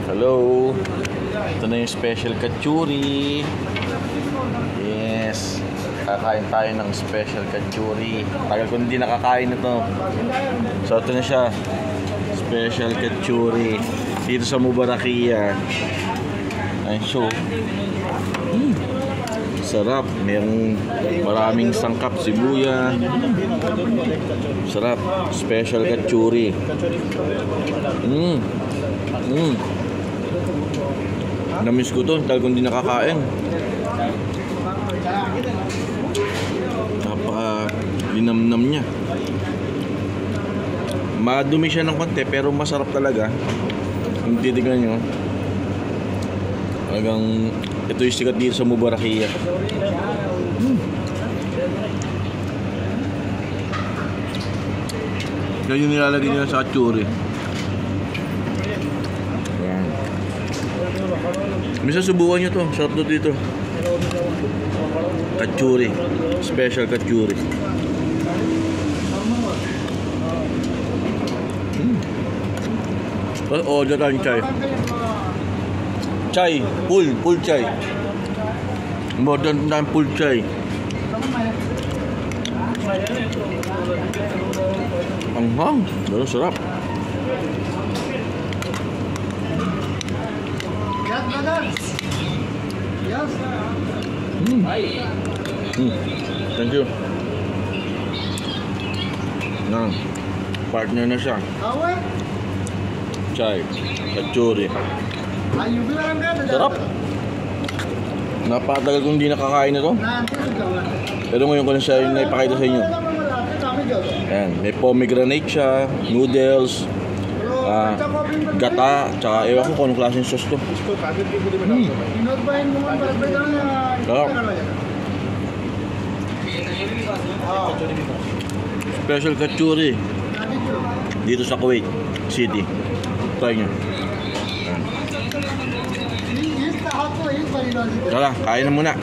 Hello. Ito na yung special kachuri. Yes. Kakain tayo ng special kachuri. Tagal ko hindi nakakain ito. So ito na siya. Special kachuri. Dito sa Mubarakia. Ayun siya. Sarap. Maraming sangkap, sibuya. Sarap. Special kachuri. Namiss ko to, dahil kung hindi nakakain. Linamnam niya. Madumi siya ng konti pero masarap talaga. Kung titignan nyo, talagang ito yung sikat dito sa Mubarakia. Yan yung nilalagay nila sa kachuri. Misa subukan nyo to, sarap to dito. Kachuri, special kachuri. Order tayong chai. Chai, full chai. Order tayong full chai. Anghang, pero sarap. Thank you. Nah, partner na siya. Chai, kachuri. Sarap. Napakatagal kong hindi nakakain ito. Pero ngayon ko na siya yung naipakita sa inyo. Ayan, may pomegranate siya, noodles, gata, tsaka ewan ko kung anong klaseng sauce to. Sarap. Special kachuri dito sa Kuwait City. Try nyo. Tara, kain na muna.